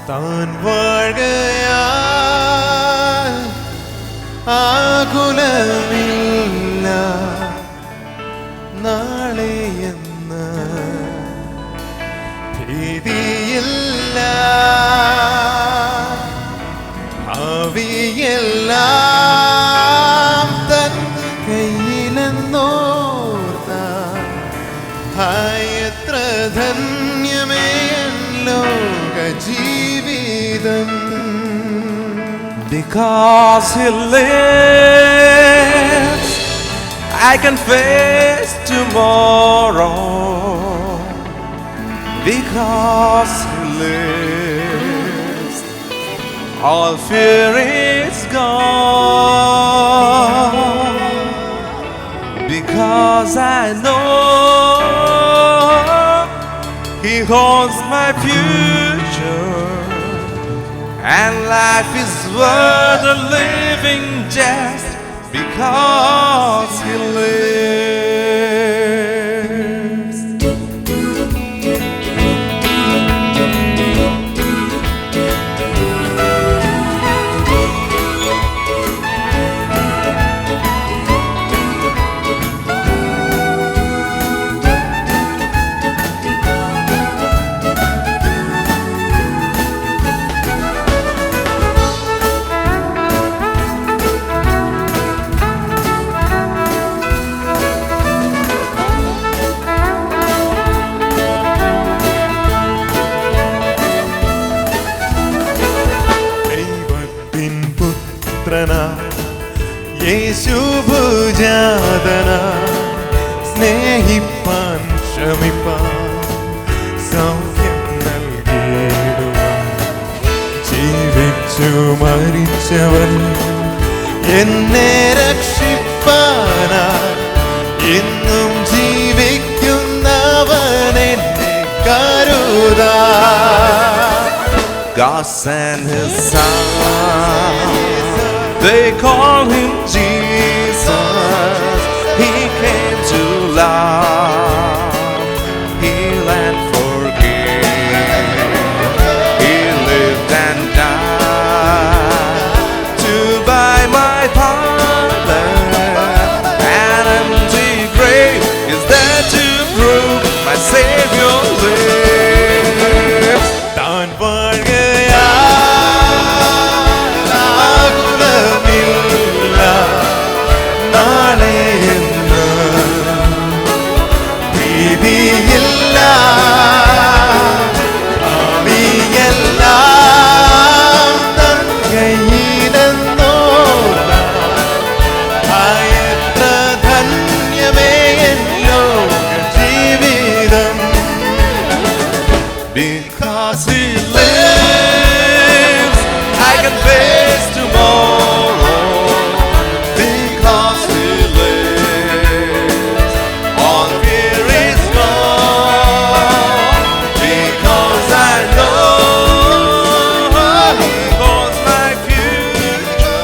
താൻ വാഴുകയാൽ ആകുലമില്ല നാളെയെന്ന് ഭീതിയില്ല ഭാവിയെല്ലാം തൻ കയ്യിലെന്നോർത്താൽ എത്ര ധന്യമേ ലോക ജീവിതം. Because He lives, I can face tomorrow. Because He lives, all fear is gone. Because I know He holds my future, and life is worth a living just because He lives. യേശു ഭുജാതനാ സ്നേഹിപ്പാൻ ശ്രമിപ്പാൻ സൗഖ്യം നൽകിയിടുവാൻ ജീവിച്ചു മരിച്ചവൻ എന്നെ രക്ഷിപ്പാനായി എന്നും ജീവിക്കുന്നവൻ എന്നെ കരുതാ. God sent His Son, they call Him Jesus. He came to love, heal and forgive. He lived and died to buy my pardon. An empty grave is there to prove my Savior lives. താൻ Because He lives, I can face tomorrow. Because He lives, all fear is gone. Because I know He holds my future,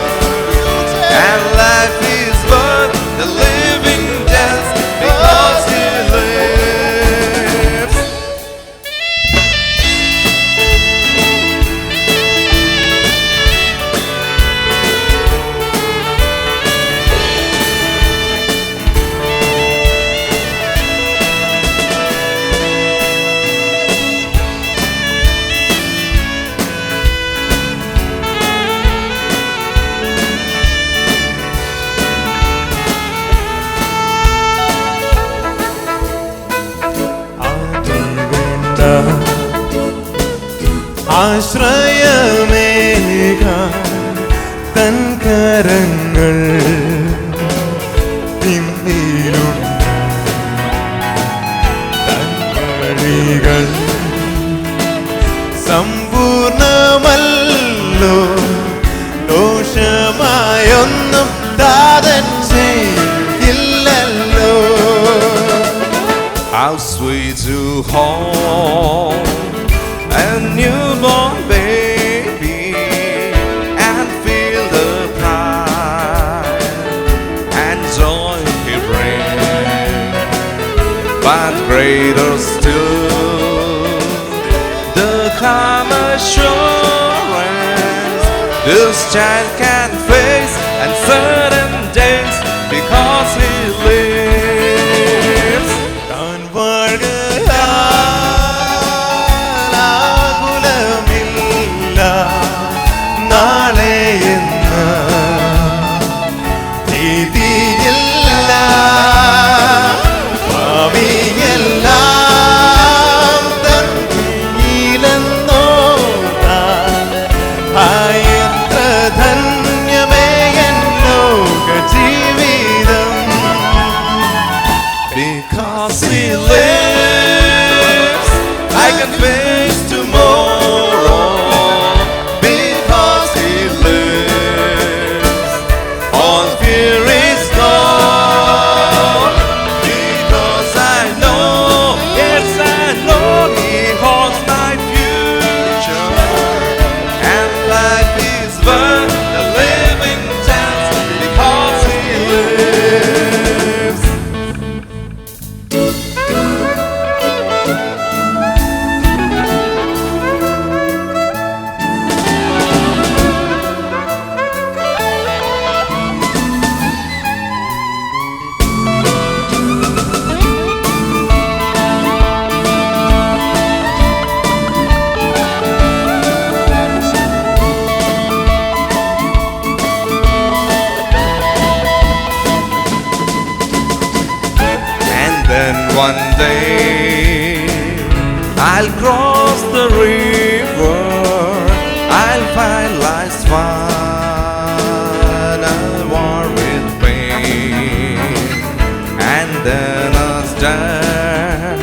and life is worth the living just because He lives. ആശ്രയമേകാൻ തൻ കരങ്ങൾ പിന്നിലുണ്ട്. തൻ വഴികൾ സമ്പൂർണമല്ലോ, ദോഷമായൊന്നും താതൻ ചെയ്യില്ലല്ലോ. How sweet to hold a newborn baby and feel the pride and joy He brings. But greater still, the calm assurance. This child can face uncertain days because he lives. താൻ വാഴുകയാകുലമില്ല നാളെ എന്ന് ഭീതിയില്ല ഭാവിയെല്ലാം തൻ കയ്യിലെന്നോർത്താൽ എത്ര ധന്യമേ എൻ ലോക ജീവിതം. Because he lives, I can face tomorrow. Because he lives, all fear is gone. Because I know, yes I know, he holds my future. And life is worth the living chance because he lives. Then one day I'll cross the river, I'll find life's final war with pain, and then a star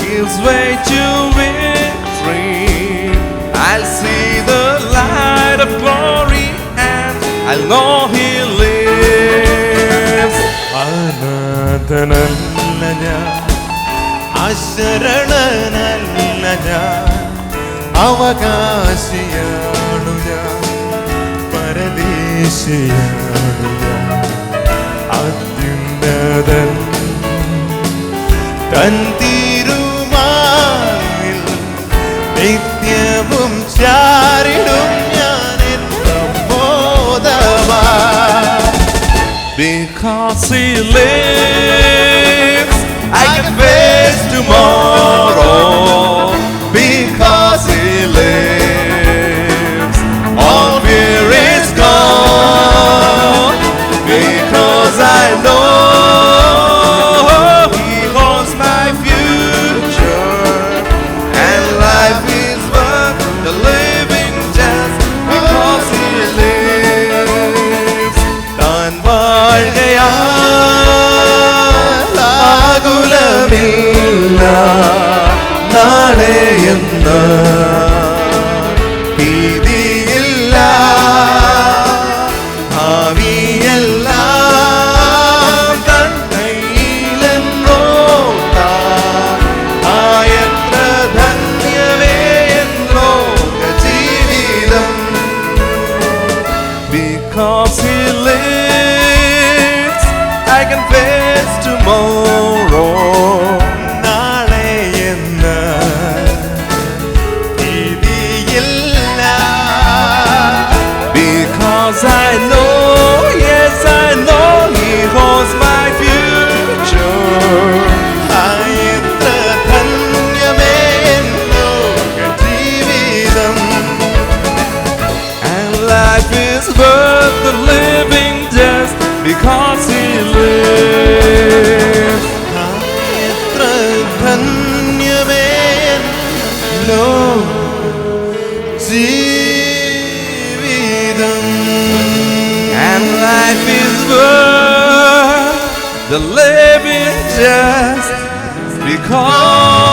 gives way to victory. I'll see the light of glory and I'll know he lives. അനാഥനല്ല ഞാൻ, അശരണനല്ല ഞാൻ, അവകാശിയാണു ഞാൻ, പരദേശിയാണു ഞാൻ. അത്യുന്നതൻ തൻ തിരുമാറിൽ നിത്യവും ചാരിടും ഞാൻ N പ്രമോദമാ. Because he lives, I can face tomorrow. Because he lives, all fear is gone. Because I know he holds my future, and life is worth the living just because he lives. താൻ വാഴുകയാകുലമില്ല നാളെ എന്ന് ഭീതിയില്ല ഭാവിയെല്ലാം തൻ കയ്യിലെന്നോർത്താൽ എത്ര ധന്യമേ N ലോക ജീവിതം. Because he lives, I can face tomorrow. നാളെ എന്ന് ഭീതിയില്ല Because I know, yes I know, he holds my future. എത്ര ധന്യമേ എൻ ലോക ജീവിതം. And life is worth the living just because he lives. എത്ര ധന്യമേ എൻ ലോക ജീവിതം. And life is worth the living just because